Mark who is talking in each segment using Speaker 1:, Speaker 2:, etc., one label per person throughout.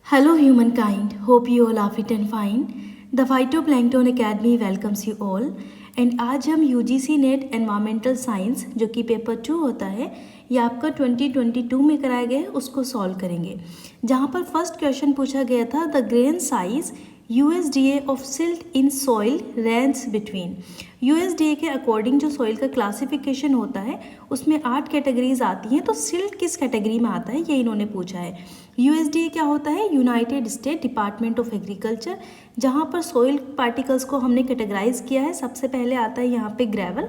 Speaker 1: Hello humankind, hope you all are fit and fine. The Phytoplankton Academy welcomes you all and आज हम UGC net environmental science जो कि paper 2 होता है ये आपका 2022 में कराया गया है उसको सॉल्व करेंगे। जहाँ पर फर्स्ट क्वेश्चन पूछा गया था the grain size USDA of silt in soil range between. USDA के अकॉर्डिंग जो सॉइल का क्लासिफिकेशन होता है उसमें 8 कैटेगरीज आती हैं, तो सिल्ट किस कैटेगरी में आता है ये इन्होंने पूछा है। USDA क्या होता है? United state department of agriculture, जहाँ पर सॉइल पार्टिकल्स को हमने कैटेगराइज किया है। सबसे पहले आता है यहाँ पे ग्रेवल।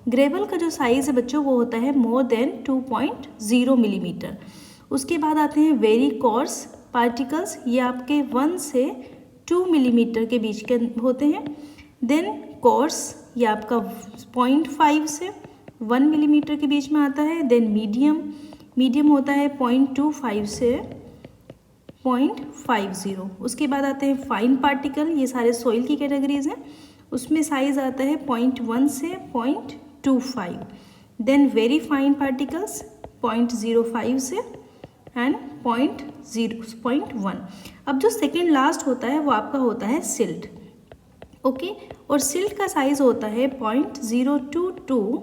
Speaker 1: ग्रेवल का जो साइज़ है बच्चों वो होता है मोर देन 2.0 मिलीमीटर। उसके बाद आते हैं वेरी कोर्स पार्टिकल्स, ये आपके 1 से 2 मिलीमीटर के बीच के होते हैं। देन कोर्स ये आपका 0.5 से 1 मिलीमीटर के बीच में आता है। देन मीडियम होता है 0.25 से 0.50। उसके बाद आते हैं फाइन पार्टिकल, ये सारे सॉइल की कैटेगरीज हैं, उसमें साइज आता है 0.1 से 0.25। देन वेरी फाइन पार्टिकल्स 0.05 से एंड 0.1। अब जो सेकेंड लास्ट होता है वो आपका होता है सिल्ट, ओके। और सिल्ट का साइज होता है 0.022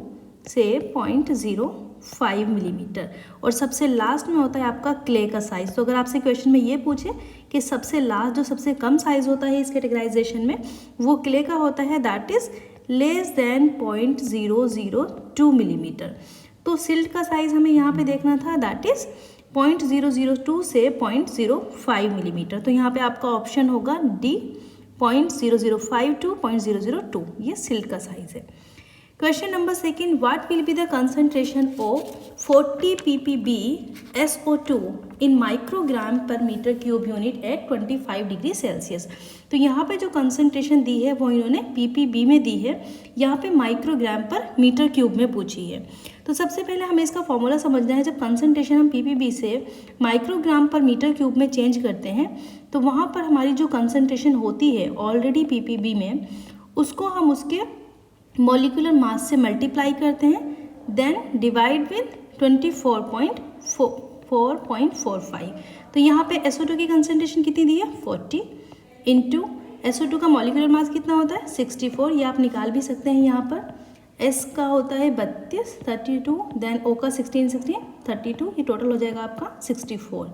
Speaker 1: से 0.05 मिलीमीटर। और सबसे लास्ट में होता है आपका क्ले का साइज। तो अगर आपसे क्वेश्चन में ये पूछे कि सबसे लास्ट जो सबसे कम साइज होता है इस कैटेगराइजेशन में वो क्ले का होता है, that is less than 0.002 millimetre. तो सिल्ट का साइज हमें यहाँ पे देखना था, दैट इज 0.002 से 0.05 मिलीमीटर। तो यहाँ पे आपका ऑप्शन होगा डी 0.005 to 0.002, ये सिल्ट का साइज है। Question number second, what will be the concentration of 40 ppb SO2 in microgram पर metre cube unit at 25 degree Celsius. तो यहाँ पे जो कंसंट्रेशन दी है वो इन्होंने ppb में दी है, यहाँ पे माइक्रोग्राम पर मीटर क्यूब में पूछी है। तो सबसे पहले हमें इसका फॉर्मूला समझना है। जब कंसंट्रेशन हम ppb से माइक्रोग्राम पर मीटर क्यूब में चेंज करते हैं तो वहाँ पर हमारी जो कंसंट्रेशन होती है ऑलरेडी ppb में, उसको हम उसके मॉलिक्यूलर मास से मल्टीप्लाई करते हैं, देन डिवाइड विद 24.45। तो यहाँ पे SO2 की कंसंट्रेशन कितनी दी है 40 इंटू SO2 का मॉलिक्यूलर मास कितना होता है 64, ये आप निकाल भी सकते हैं। यहाँ पर S का होता है 32 32, देन O का 16 32, ये टोटल हो जाएगा आपका 64।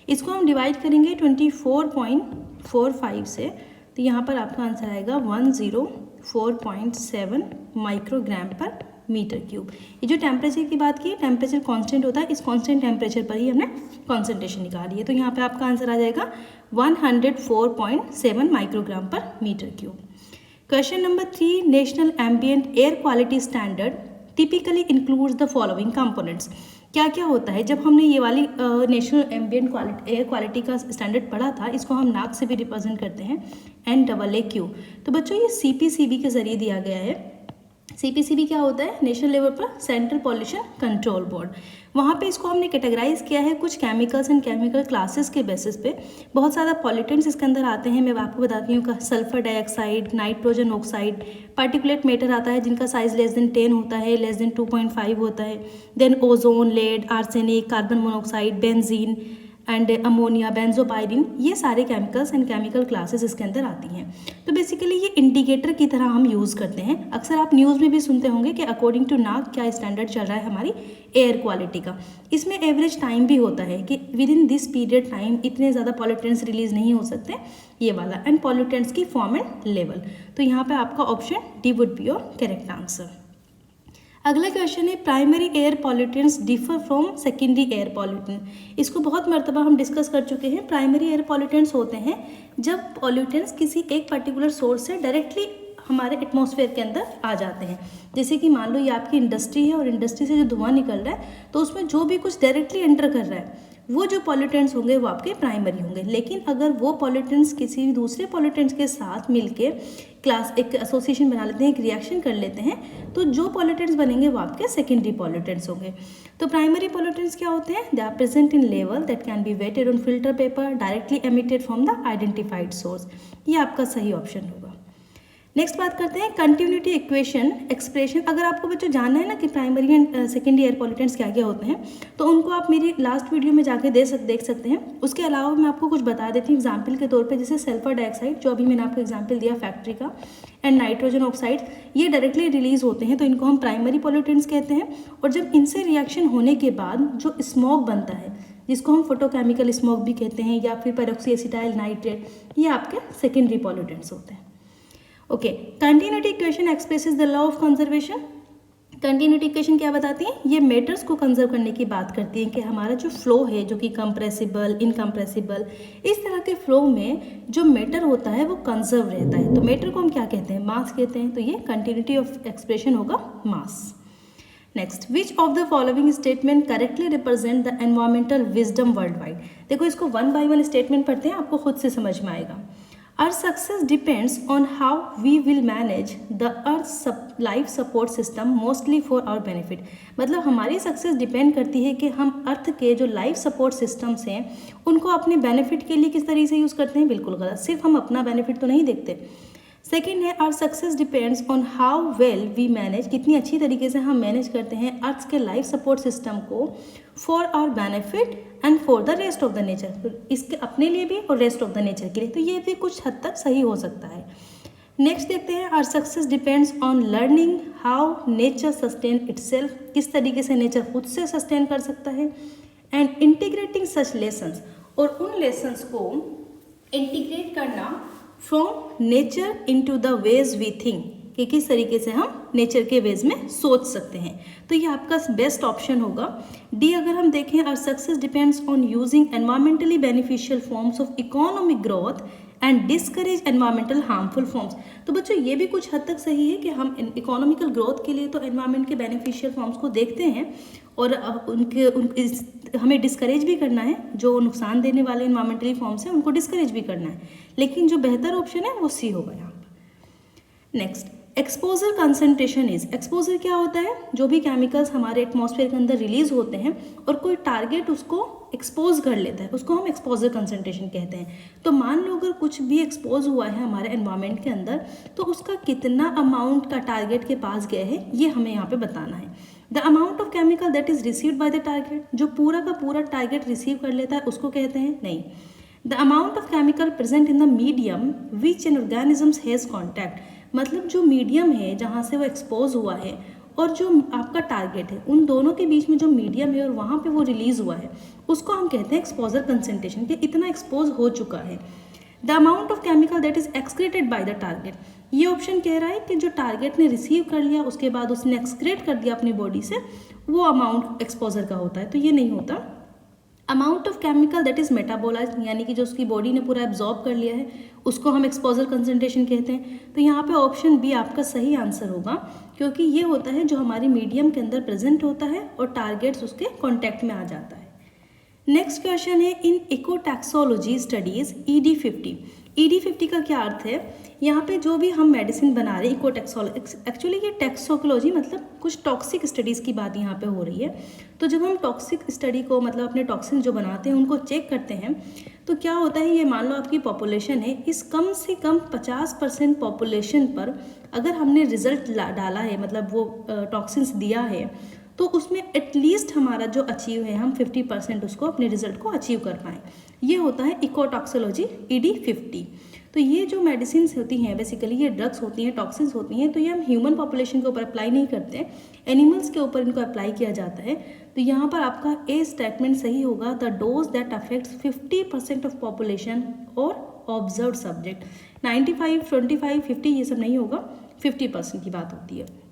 Speaker 1: इसको हम डिवाइड करेंगे 24.45 से, तो यहाँ पर आपका आंसर आएगा 104.7 माइक्रोग्राम पर मीटर क्यूब। ये जो टेम्परेचर की बात की, टेम्परेचर कांस्टेंट होता है, इस कांस्टेंट टेम्परेचर पर ही हमने कॉन्सेंट्रेशन निकाली है। तो यहाँ पे आपका आंसर आ जाएगा 104.7 माइक्रोग्राम पर metre cube. Question number 3, national ambient air quality standard typically includes the following components. क्या क्या होता है? जब हमने ये वाली नेशनल एम्बिएंट एयर क्वालिटी का स्टैंडर्ड पढ़ा था, इसको हम नाक से भी रिप्रेजेंट करते हैं NAAQ। तो बच्चों ये CPCB के जरिए दिया गया है। CPCB क्या होता है? नेशनल लेवल पर सेंट्रल पॉल्यूशन कंट्रोल बोर्ड। वहाँ पे इसको हमने कैटेगराइज किया है कुछ केमिकल्स एंड केमिकल क्लासेस के बेसिस पे। बहुत ज़्यादा पॉल्यूटेंट्स इसके अंदर आते हैं, मैं आपको बताती हूँ का sulphur dioxide, nitrogen oxide, particulate matter आता है जिनका साइज लेस देन 10 होता है, लेस देन 2.5 होता है। Then ozone, lead, arsenic, carbon monoxide, benzene and ammonia, benzopyrene, ये सारे केमिकल्स एंड केमिकल क्लासेस इसके अंदर आती हैं। तो बेसिकली ये इंडिकेटर की तरह हम यूज़ करते हैं। अक्सर आप न्यूज़ में भी सुनते होंगे कि अकॉर्डिंग टू नाक क्या स्टैंडर्ड चल रहा है हमारी एयर क्वालिटी का। इसमें एवरेज टाइम भी होता है कि with in this period time इतने ज़्यादा पॉल्यूटेंट्स रिलीज नहीं हो सकते, ये वाला, एंड पॉल्यूटेंट्स की फॉर्म एंड लेवल। तो यहाँ पर आपका option D would be your correct answer. अगला क्वेश्चन है, primary air pollutants differ from secondary air pollutant. इसको बहुत मर्तबा हम डिस्कस कर चुके हैं। प्राइमरी एयर पॉल्यूटेंट्स होते हैं जब पॉल्यूटेंट्स किसी एक पर्टिकुलर सोर्स से डायरेक्टली हमारे एटमॉस्फेयर के अंदर आ जाते हैं। जैसे कि मान लो ये आपकी इंडस्ट्री है और इंडस्ट्री से जो धुआं निकल रहा है तो उसमें जो भी कुछ डायरेक्टली एंटर कर रहा है वो जो पॉल्यूटेंट्स होंगे वो आपके प्राइमरी होंगे। लेकिन अगर वो पॉल्यूटेंट्स किसी भी दूसरे पॉल्यूटेंट्स के साथ मिलके एक एसोसिएशन बना लेते हैं, एक रिएक्शन कर लेते हैं, तो जो पॉल्यूटेंट्स बनेंगे वो आपके सेकेंडरी पॉल्यूटेंट्स होंगे। तो प्राइमरी पॉल्यूटेंट्स क्या होते हैं? They are present in level that can be weighted on filter paper directly emitted from the identified source. ये आपका सही ऑप्शन होगा। नेक्स्ट बात करते हैं कंटिन्यूटी इक्वेशन एक्सप्रेशन। अगर आपको बच्चों जानना है ना कि primary and secondary air pollutants क्या क्या होते हैं, तो उनको आप मेरी लास्ट वीडियो में जाके देख सकते हैं। उसके अलावा मैं आपको कुछ बता देती हूँ एग्जाम्पल के तौर पे, जैसे सल्फर डाइऑक्साइड जो अभी मैंने आपको एग्जाम्पल दिया फैक्ट्री का, एंड नाइट्रोजन ऑक्साइड, ये डायरेक्टली रिलीज होते हैं तो इनको हम प्राइमरी पॉल्यूटेंट्स कहते हैं। और जब इनसे रिएक्शन होने के बाद जो स्मोक बनता है, जिसको हम फोटोकेमिकल स्मोक भी कहते हैं, या फिर पेरोक्सी एसिटाइल नाइट्रेट, ये आपके सेकेंडरी पॉल्यूटेंट्स होते हैं। Okay, continuity equation expresses the law of conservation. Continuity equation क्या बताती है? ये मैटर्स को कंजर्व करने की बात करती है कि हमारा जो फ्लो है, जो कि कंप्रेसिबल, इनकम्प्रेसिबल, इस तरह के फ्लो में जो मैटर होता है वो कंजर्व रहता है। तो मैटर को हम क्या कहते हैं? मास कहते हैं। तो ये कंटिन्यूटी ऑफ एक्सप्रेशन होगा mass. Next, which of the following statement correctly represent the environmental wisdom world wide. देखो, इसको वन बाय वन स्टेटमेंट पढ़ते हैं, आपको खुद से समझ में आएगा। Our success depends on how we will manage the Earth's life support system mostly for our benefit। मतलब हमारी सक्सेस डिपेंड करती है कि हम अर्थ के जो लाइफ सपोर्ट सिस्टम्स हैं उनको अपने बेनिफिट के लिए किस तरीके से यूज़ करते हैं। बिल्कुल गलत, सिर्फ हम अपना बेनिफिट तो नहीं देखते। सेकेंड है, our success depends on how well we manage, कितनी अच्छी तरीके से हम मैनेज करते हैं अर्थ के लाइफ सपोर्ट सिस्टम को for our benefit and for the rest of the nature, इसके अपने लिए भी और रेस्ट ऑफ द नेचर के लिए। तो ये भी कुछ हद तक सही हो सकता है। नेक्स्ट देखते हैं, our success depends on learning how nature sustain itself, किस तरीके से नेचर खुद से सस्टेन कर सकता है, एंड इंटीग्रेटिंग सच लेसन्स, और उन लेसन्स को इंटीग्रेट करना from nature into the ways we think, कि किस तरीके से हम नेचर के वेज में सोच सकते हैं। तो ये आपका बेस्ट ऑप्शन होगा डी। अगर हम देखें, our success depends on using environmentally beneficial forms of economic growth and discourage environmental harmful forms. तो बच्चों, ये भी कुछ हद तक सही है कि हम इकोनॉमिकल ग्रोथ के लिए तो एनवायरमेंट के बेनिफिशियल फॉर्म्स को देखते हैं और हमें डिस्करेज भी करना है, जो नुकसान देने वाले इन्वायरमेंटली फॉर्म्स हैं उनको डिस्करेज भी करना है, लेकिन जो बेहतर ऑप्शन है वो सी होगा यहाँ पर। Next, exposure concentration is, exposure क्या होता है? जो भी केमिकल्स हमारे एटमॉस्फेयर के अंदर रिलीज होते हैं और कोई टारगेट उसको एक्सपोज कर लेता है, उसको हम एक्सपोजर कंसंट्रेशन कहते हैं। तो मान लो अगर कुछ भी एक्सपोज हुआ है हमारे एनवायरनमेंट के अंदर, तो उसका कितना अमाउंट का टारगेट के पास गया है ये हमें यहाँ पे बताना है। The amount of chemical that is received by the target, जो पूरा का पूरा टारगेट रिसीव कर लेता है उसको कहते हैं? नहीं। The amount of chemical present in the medium which N organisms has contact, मतलब जो मीडियम है जहाँ से वो एक्सपोज हुआ है और जो आपका टारगेट है, उन दोनों के बीच में जो मीडियम है और वहाँ पे वो रिलीज़ हुआ है, उसको हम कहते हैं एक्सपोजर कंसंट्रेशन, कि इतना एक्सपोज हो चुका है। The amount of chemical that is excreted by the target, ये ऑप्शन कह रहा है कि जो टारगेट ने रिसीव कर लिया उसके बाद उसने एक्सक्रीट कर दिया अपनी बॉडी से, वो अमाउंट एक्सपोजर का होता है। तो ये नहीं होता। Amount of chemical that is metabolize, यानी कि जो उसकी बॉडी ने पूरा एब्जॉर्ब कर लिया है, उसको हम एक्सपोजर कंसंट्रेशन कहते हैं। तो यहाँ पे ऑप्शन बी आपका सही आंसर होगा, क्योंकि ये होता है जो हमारी मीडियम के अंदर प्रेजेंट होता है और टारगेट्स उसके कॉन्टैक्ट में आ जाता है। नेक्स्ट क्वेश्चन है, इन इकोटैक्सोलॉजी स्टडीज ED50। ED50 का क्या अर्थ है? यहाँ पे जो भी हम मेडिसिन बना रहे हैं, इकोटैक्सोलॉजी, एक्चुअली ये टैक्सोलॉजी मतलब कुछ टॉक्सिक स्टडीज़ की बात यहाँ पे हो रही है। तो जब हम टॉक्सिक स्टडी को, मतलब अपने टॉक्सिन जो बनाते हैं उनको चेक करते हैं, तो क्या होता है, ये मान लो आपकी पॉपुलेशन है, इस कम से कम 50% पॉपुलेशन पर अगर हमने रिजल्ट डाला है, मतलब वो टॉक्सिन्स दिया है, तो उसमें एटलीस्ट हमारा जो अचीव है, हम 50% उसको अपने रिजल्ट को अचीव कर पाएँ। ये होता है इकोटॉक्सोलॉजी ED50। तो ये जो मेडिसिन होती हैं, बेसिकली ये ड्रग्स होती हैं, टॉक्सिन्स होती हैं, तो ये हम ह्यूमन पॉपुलेशन के ऊपर अप्लाई नहीं करते, एनिमल्स के ऊपर इनको अप्लाई किया जाता है। तो यहाँ पर आपका ए स्टेटमेंट सही होगा, the dose that affects 50% of population और ऑब्जर्व सब्जेक्ट। 95, 25, 50 ये सब नहीं होगा, 50% की बात होती है।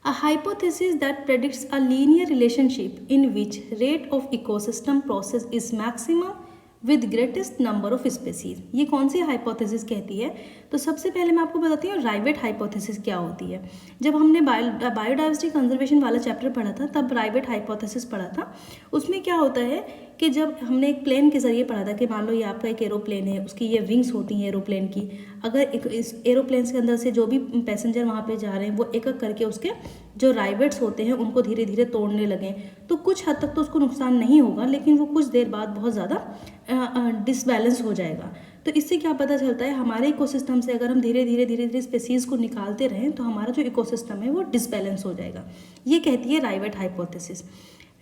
Speaker 1: A hypothesis that predicts a linear relationship in which rate of ecosystem process is maximum with greatest number of species। ये कौन सी हाइपोथेसिस कहती है? तो सबसे पहले मैं आपको बताती हूँ राइवेट हाइपोथेसिस क्या होती है। जब हमने बायोडाइवर्सिटी कंजर्वेशन वाला चैप्टर पढ़ा था, तब राइवेट हाइपोथेसिस पढ़ा था। उसमें क्या होता है कि जब हमने एक प्लेन के ज़रिए पढ़ा था कि मान लो ये आपका एक एरोप्लेन है, उसकी ये विंग्स होती हैं एरोप्लेन की। अगर इस एरोप्लेन के अंदर से जो भी पैसेंजर वहाँ पे जा रहे हैं वो एक एक करके उसके जो राइवेट्स होते हैं उनको धीरे धीरे तोड़ने लगें तो कुछ हद तक तो उसको नुकसान नहीं होगा, लेकिन वो कुछ देर बाद बहुत ज़्यादा डिसबैलेंस हो जाएगा। तो इससे क्या पता चलता है, हमारे इकोसिस्टम से अगर हम धीरे धीरे स्पेसीज़ को निकालते रहें तो हमारा जो इकोसिस्टम है वो डिसबैलेंस हो जाएगा। ये कहती है राइवेट हाइपोथेसिस।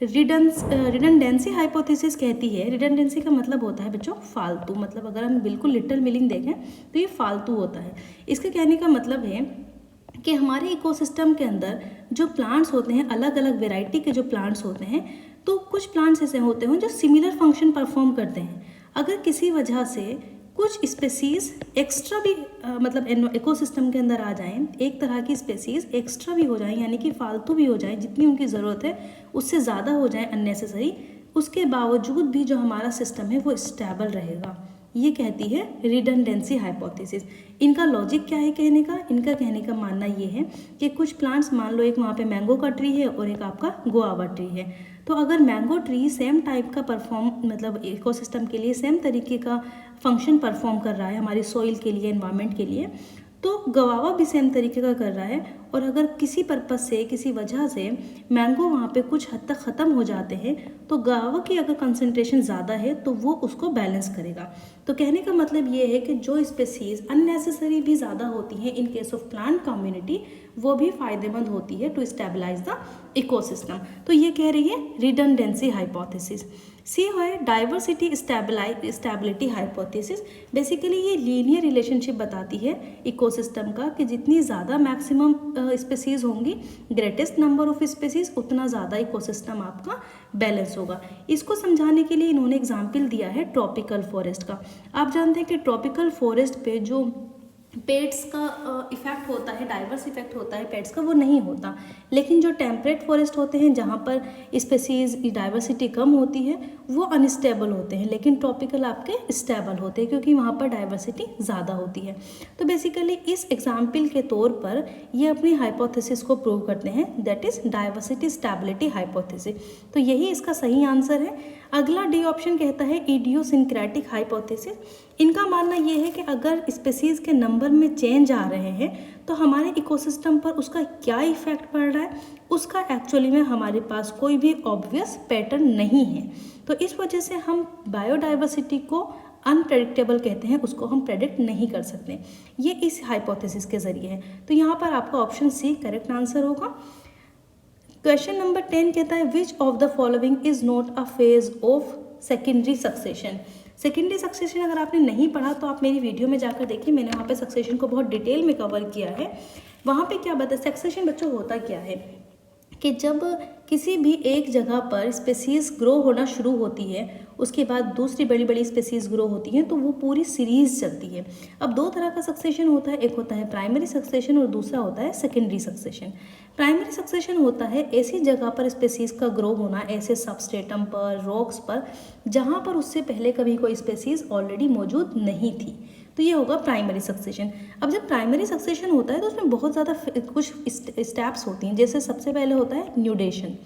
Speaker 1: रिडंडेंसी हाइपोथेसिस कहती है, रिडंडेंसी का मतलब होता है बच्चों फालतू, मतलब अगर हम बिल्कुल लिटरल मीनिंग देखें तो ये फालतू होता है। इसके कहने का मतलब है कि हमारे इकोसिस्टम के अंदर जो प्लांट्स होते हैं, अलग अलग वेराइटी के जो प्लांट्स होते हैं, तो कुछ प्लांट्स ऐसे होते हैं जो सिमिलर फंक्शन परफॉर्म करते हैं। अगर किसी वजह से कुछ स्पेसीज़ एक्स्ट्रा भी मतलब इकोसिस्टम के अंदर आ जाएं, एक तरह की स्पेसीज़ एक्स्ट्रा भी हो जाएं, यानी कि फालतू भी हो जाएं, जितनी उनकी ज़रूरत है उससे ज़्यादा हो जाएं अननेसेसरी, उसके बावजूद भी जो हमारा सिस्टम है वो स्टेबल रहेगा। ये कहती है रिडंडेंसी हाइपोथेसिस। इनका लॉजिक क्या है कहने का? इनका कहने का मानना ये है कि कुछ प्लांट्स, मान लो एक वहाँ पे मैंगो का ट्री है और एक आपका गुआवा ट्री है, तो अगर मैंगो ट्री सेम टाइप का परफॉर्म मतलब इकोसिस्टम के लिए सेम तरीके का फंक्शन परफॉर्म कर रहा है हमारी सॉइल के लिए, एनवायरनमेंट के लिए, तो गवावा भी सेम तरीके का कर रहा है, और अगर किसी पर्पज़ से, किसी वजह से मैंगो वहाँ पे कुछ हद तक ख़त्म हो जाते हैं तो गवावा की अगर कंसंट्रेशन ज़्यादा है तो वो उसको बैलेंस करेगा। तो कहने का मतलब ये है कि जो स्पेसीज़ अननेसेसरी भी ज़्यादा होती हैं in case of plant community, वो भी फ़ायदेमंद होती है टू स्टेबलाइज द इकोसिस्टम। तो ये कह रही है रिडंडेंसी हाइपोथेसिस। सी है डाइवर्सिटी स्टेबिलिटी हाइपोथेसिस। बेसिकली ये लीनियर रिलेशनशिप बताती है इकोसिस्टम का कि जितनी ज़्यादा मैक्सिमम स्पेसीज़ होंगी, ग्रेटेस्ट नंबर ऑफ स्पेसीज़, उतना ज़्यादा इकोसिस्टम आपका बैलेंस होगा। इसको समझाने के लिए इन्होंने एग्जाम्पल दिया है ट्रॉपिकल फॉरेस्ट का। आप जानते हैं कि ट्रॉपिकल फॉरेस्ट पे जो पेड्स का इफेक्ट होता है, डाइवर्स इफेक्ट होता है पेड्स का, वो नहीं होता, लेकिन जो टेम्परेट फॉरेस्ट होते हैं जहाँ पर स्पेसीज डाइवर्सिटी कम होती है वो अनस्टेबल होते हैं, लेकिन ट्रॉपिकल आपके स्टेबल होते हैं क्योंकि वहाँ पर डाइवर्सिटी ज़्यादा होती है। तो बेसिकली इस एग्जाम्पल के तौर पर ये अपनी हाइपोथेसिस को प्रूव करते हैं, that is diversity stability hypothesis. तो यही इसका सही आंसर है। अगला डी ऑप्शन कहता है इडियोसिंक्रेटिक हाइपोथेसिस। इनका मानना ये है कि अगर स्पेसीज़ के नंबर में चेंज आ रहे हैं तो हमारे इकोसिस्टम पर उसका क्या इफेक्ट पड़ रहा है, उसका एक्चुअली में हमारे पास कोई भी ऑब्वियस पैटर्न नहीं है। तो इस वजह से हम बायोडाइवर्सिटी को अनप्रेडिक्टेबल कहते हैं, उसको हम प्रेडिक्ट नहीं कर सकते। ये इस हाइपोथेसिस के ज़रिए है। तो यहाँ पर आपका ऑप्शन सी करेक्ट आंसर होगा। क्वेश्चन नंबर 10 कहता है विच of the following is not a phase of secondary succession. Secondary succession अगर आपने नहीं पढ़ा तो आप मेरी वीडियो में जाकर देखिए, मैंने वहाँ पे सक्सेशन को बहुत डिटेल में कवर किया है। वहाँ पे क्या बता, सक्सेशन बच्चों होता क्या है कि जब किसी भी एक जगह पर स्पेसीज़ ग्रो होना शुरू होती है, उसके बाद दूसरी बड़ी बड़ी स्पेसीज़ ग्रो होती हैं, तो वो पूरी सीरीज़ चलती है। अब दो तरह का सक्सेशन होता है, एक होता है प्राइमरी सक्सेशन और दूसरा होता है सेकेंडरी सक्सेशन। प्राइमरी सक्सेशन होता है ऐसी जगह पर स्पेसीज़ का ग्रो होना, ऐसे सबस्ट्रेटम पर, रॉक्स पर, जहाँ पर उससे पहले कभी कोई स्पेसीज़ ऑलरेडी मौजूद नहीं थी, तो ये होगा प्राइमरी सक्सेशन। अब जब प्राइमरी सक्सेशन होता है तो उसमें बहुत ज़्यादा कुछ स्टेप्स होती हैं। जैसे सबसे पहले होता है न्यूडेशन।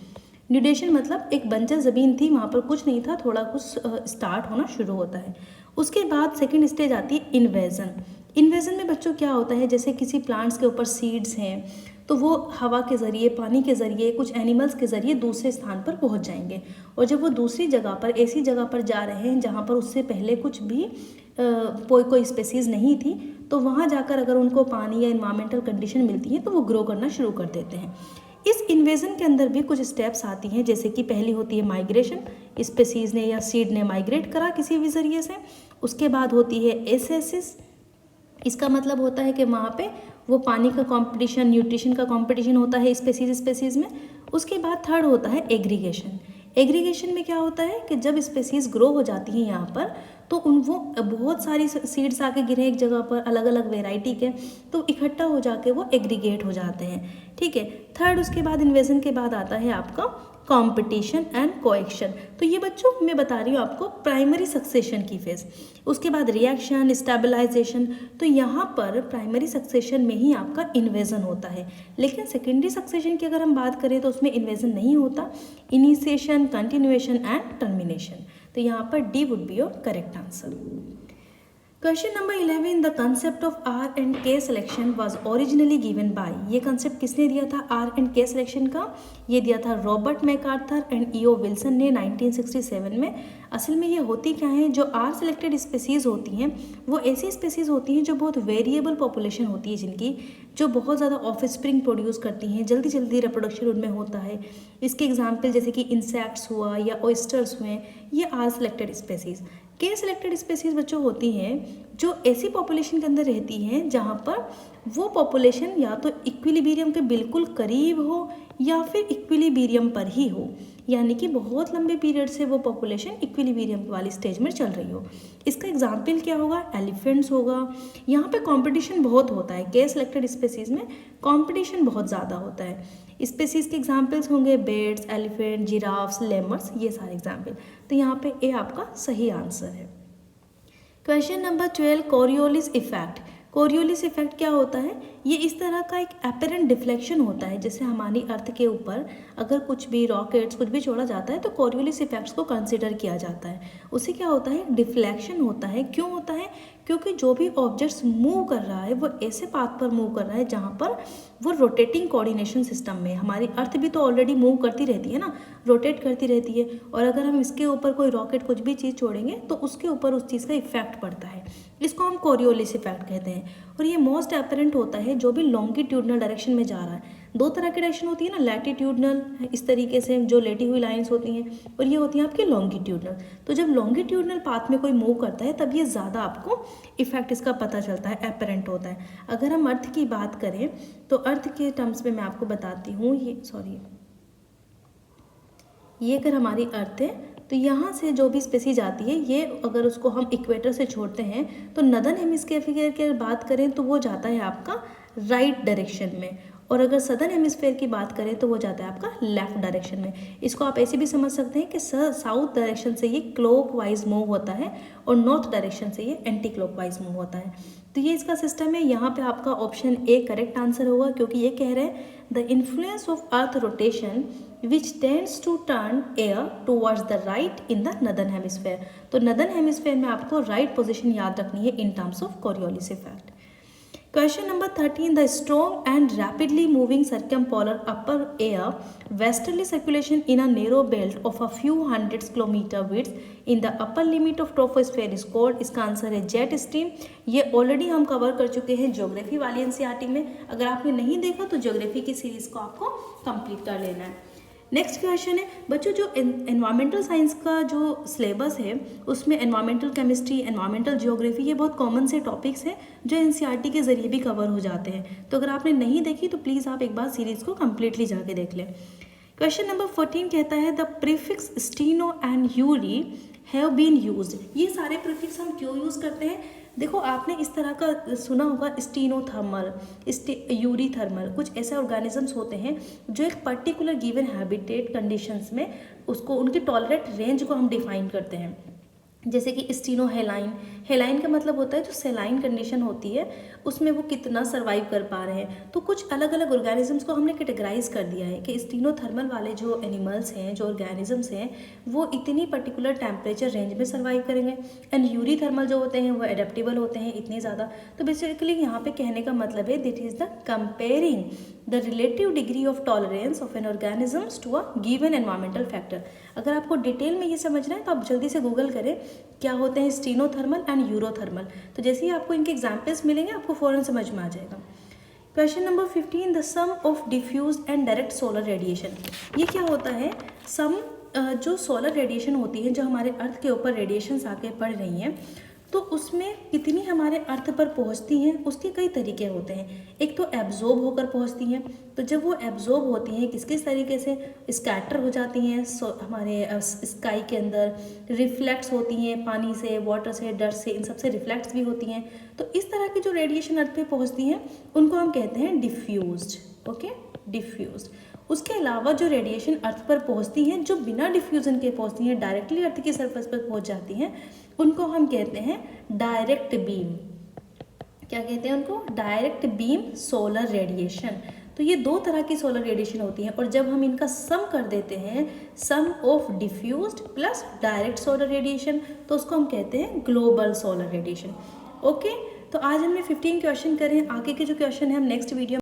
Speaker 1: न्यूडेशन मतलब एक बंजर ज़मीन थी, वहाँ पर कुछ नहीं था, थोड़ा कुछ स्टार्ट होना शुरू होता है। उसके बाद सेकंड स्टेज आती है इन्वेजन। इन्वेजन में बच्चों क्या होता है, जैसे किसी प्लांट्स के ऊपर सीड्स हैं तो वो हवा के ज़रिए, पानी के ज़रिए, कुछ एनिमल्स के ज़रिए दूसरे स्थान पर पहुंच जाएंगे, और जब वो दूसरी जगह पर, ऐसी जगह पर जा रहे हैं जहाँ पर उससे पहले कुछ भी कोई स्पेसीज़ नहीं थी, तो वहाँ जाकर अगर उनको पानी या इन्वायरमेंटल कंडीशन मिलती है तो वो ग्रो करना शुरू कर देते हैं। इस इन्वेजन के अंदर भी कुछ स्टेप्स आती हैं, जैसे कि पहली होती है माइग्रेशन, स्पेसीज़ ने या सीड ने माइग्रेट करा किसी भी ज़रिए से। उसके बाद होती है एसेसिस। इसका मतलब होता है कि वहाँ पे वो पानी का कंपटीशन, न्यूट्रिशन का कंपटीशन होता है स्पेसीज़ में। उसके बाद थर्ड होता है एग्रीगेशन। एग्रीगेशन में क्या होता है कि जब स्पेसीज़ ग्रो हो जाती हैं यहाँ पर, तो वो बहुत सारी सीड्स आके गिरे एक जगह पर, अलग अलग वेराइटी के, तो इकट्ठा हो जाके वो एग्रीगेट हो जाते हैं। ठीक है। थर्ड, उसके बाद इन्वेजन के बाद आता है आपका कंपटीशन एंड कोएक्शन। तो ये बच्चों मैं बता रही हूँ आपको प्राइमरी सक्सेशन की फेज। उसके बाद रिएक्शन, स्टेबलाइजेशन। तो यहाँ पर प्राइमरी सक्सेशन में ही आपका इन्वेजन होता है, लेकिन सेकेंडरी सक्सेशन की अगर हम बात करें तो उसमें इन्वेजन नहीं होता, इनिशिएशन, कंटिन्यूएशन एंड टर्मिनेशन। तो यहाँ पर D would be your correct answer. Question number 11, the concept of r and K selection was originally given by, ये कंसेप्ट किसने दिया था आर एंड के सिलेक्शन का? ये दिया था Robert MacArthur and E O Wilson ने 1967 में। असल में ये होती क्या है, जो आर सिलेक्टेड स्पेसीज होती हैं वो ऐसी स्पेसीज होती हैं जो बहुत वेरिएबल पॉपुलेशन होती है जिनकी, जो बहुत ज़्यादा ऑफस्प्रिंग प्रोड्यूस करती हैं, जल्दी जल्दी रिप्रोडक्शन उनमें होता है। इसके एग्जाम्पल जैसे कि इंसेक्ट्स हुआ या ऑयस्टर्स हुए, ये आर सिलेक्टेड स्पेसीज। के सिलेक्टेड स्पेसीज बच्चों होती हैं जो ऐसी पॉपुलेशन के अंदर रहती हैं जहाँ पर वो पॉपुलेशन या तो इक्विलिब्रियम के बिल्कुल करीब हो या फिर इक्विलिब्रियम पर ही हो, यानी कि बहुत लंबे पीरियड से वो पॉपुलेशन इक्विलिब्रियम वाली स्टेज में चल रही हो। इसका एग्जाम्पल क्या होगा? एलिफेंट्स होगा। यहाँ पे कंपटीशन बहुत होता है, के सिलेक्टेड स्पेसीज में कंपटीशन बहुत ज़्यादा होता है। स्पेसीज के एग्जाम्पल्स होंगे बेड्स, एलिफेंट, जिराफ्स, लेमर्स, ये सारे एग्जाम्पल। तो यहाँ पे ए आपका सही आंसर है। Question number 12, Coriolis effect. Coriolis effect क्या होता है? ये इस तरह का एक एपरेंट डिफ्लेक्शन होता है, जैसे हमारी अर्थ के ऊपर अगर कुछ भी रॉकेट्स कुछ भी छोड़ा जाता है तो कोरियोलिस इफेक्ट्स को कंसिडर किया जाता है। उससे क्या होता है? डिफ्लेक्शन होता है। क्यों होता है? क्योंकि जो भी ऑब्जेक्ट्स मूव कर रहा है वो ऐसे पाथ पर मूव कर रहा है जहाँ पर वो रोटेटिंग कोऑर्डिनेशन सिस्टम में, हमारी अर्थ भी तो ऑलरेडी मूव करती रहती है ना, रोटेट करती रहती है, और अगर हम इसके ऊपर कोई रॉकेट कुछ भी चीज़ छोड़ेंगे तो उसके ऊपर उस चीज़ का इफेक्ट पड़ता है। इसको हम कोरियोलिस इफेक्ट कहते हैं। और ये मोस्ट एपरेंट होता है जो भी लॉन्गिट्यूडनल डायरेक्शन में जा रहा है। दो तरह की डायरेक्शन होती है ना, लैटिट्यूडनल इस तरीके से जो लेटी हुई लाइंस होती हैं, और ये होती हैं आपकी लॉन्गिट्यूडनल। तो जब लॉन्गिट्यूडनल पाथ में कोई मूव करता है तब ये ज़्यादा आपको इफेक्ट इसका पता चलता है, एपरेंट होता है। अगर हम अर्थ की बात करें तो अर्थ के टर्म्स में मैं आपको बताती हूँ, ये अगर हमारी अर्थ है तो यहाँ से जो भी स्पेसीज आती है, ये अगर उसको हम इक्वेटर से छोड़ते हैं तो नदर्न हेमिस्फीयर की बात करें तो वो जाता है आपका राइट डायरेक्शन में, और अगर सदर्न हेमिस्फीयर की बात करें तो वो जाता है आपका लेफ्ट डायरेक्शन में। इसको आप ऐसे भी समझ सकते हैं कि साउथ डायरेक्शन से ये क्लॉकवाइज मूव होता है और नॉर्थ डायरेक्शन से ये एंटी क्लॉकवाइज मूव होता है। तो ये इसका सिस्टम है। यहाँ पे आपका ऑप्शन ए करेक्ट आंसर होगा, क्योंकि ये कह रहे हैं the influence of earth rotation which tends to turn air towards the right in the northern hemisphere. तो नदर्न हेमिस्फीयर में आपको राइट पोजिशन याद रखनी है in terms of Coriolis effect. Question number 13, the strong and rapidly moving circumpolar upper air westerly circulation in a narrow belt of a few hundreds kilometer width in the upper limit of troposphere is called, इसका answer है jet stream. ये already हम cover कर चुके हैं geography वाली NCERT में। अगर आपने नहीं देखा तो ज्योग्राफी की सीरीज को आपको कंप्लीट कर लेना है। नेक्स्ट क्वेश्चन है बच्चों, जो एनवायरमेंटल साइंस का जो सिलेबस है उसमें एनवायरमेंटल केमिस्ट्री, एनवायरमेंटल जियोग्राफी, ये बहुत कॉमन से टॉपिक्स हैं जो एनसीईआरटी के जरिए भी कवर हो जाते हैं। तो अगर आपने नहीं देखी तो प्लीज़ आप एक बार सीरीज़ को कम्प्लीटली जाके देख लें। क्वेश्चन नंबर 14 कहता है the prefix steno and eury have been used. ये सारे प्रीफिक्स हम क्यों यूज़ करते हैं? देखो, आपने इस तरह का सुना होगा स्टीनोथर्मल, यूरी थर्मल, कुछ ऐसे ऑर्गेनिजम्स होते हैं जो एक पर्टिकुलर गिवन हैबिटेट कंडीशंस में उसको उनकी टॉलरेट रेंज को हम डिफाइन करते हैं। जैसे कि स्टीनोहेलाइन, हेलाइन का मतलब होता है जो सेलाइन कंडीशन होती है उसमें वो कितना सर्वाइव कर पा रहे हैं। तो कुछ अलग अलग ऑर्गेनिजम्स को हमने कैटेगराइज कर दिया है कि स्टीनोथर्मल वाले जो एनिमल्स हैं, जो ऑर्गेनिजम्स हैं, वो इतनी पर्टिकुलर टेम्परेचर रेंज में सर्वाइव करेंगे। एंड यूरी थर्मल जो होते हैं वो एडेप्टेबल होते हैं इतने ज़्यादा। तो बेसिकली यहाँ पे कहने का मतलब है it is the comparing the relative degree of tolerance of an organisms to a given environmental factor. अगर आपको डिटेल में ये समझना है तो आप जल्दी से गूगल करें क्या होते हैं स्टीनोथर्मल एंड यूरोथर्मल। तो जैसे ही आपको इनके एग्जाम्पल्स मिलेंगे आपको फ़ौरन समझ में आ जाएगा। Question number 15, the sum of diffuse and direct solar radiation. ये क्या होता है? सम जो सोलर रेडिएशन होती है, जो हमारे अर्थ के ऊपर रेडिएशंस आके पड़ रही हैं, तो उसमें कितनी हमारे अर्थ पर पहुंचती हैं उसके कई तरीके होते हैं। एक तो एब्जॉर्ब होकर पहुंचती हैं, तो जब वो एब्जॉर्ब होती हैं किस किस तरीके से, स्कैटर हो जाती हैं हमारे स्काई के अंदर, रिफ्लेक्ट्स होती हैं पानी से, वाटर से, डस्ट से, इन सब से रिफ्लेक्ट्स भी होती हैं। तो इस तरह की जो रेडिएशन अर्थ पे पहुंचती हैं उनको हम कहते हैं डिफ्यूज्ड। Okay, diffused. उसके अलावा जो रेडिएशन अर्थ पर पहुंचती हैं जो बिना डिफ्यूजन के पहुंचती हैं, डायरेक्टली अर्थ की सरफेस पर पहुंच जाती हैं, उनको हम कहते हैं डायरेक्ट बीम। क्या कहते हैं उनको? Direct beam solar radiation. तो ये दो तरह की सोलर रेडिएशन होती हैं, और जब हम इनका सम कर देते हैं, sum of diffused plus direct solar radiation, तो उसको हम कहते हैं ग्लोबल सोलर रेडिएशन। ओके, तो आज हमने 15 क्वेश्चन करे हैं। आगे के जो क्वेश्चन है हम नेक्स्ट वीडियो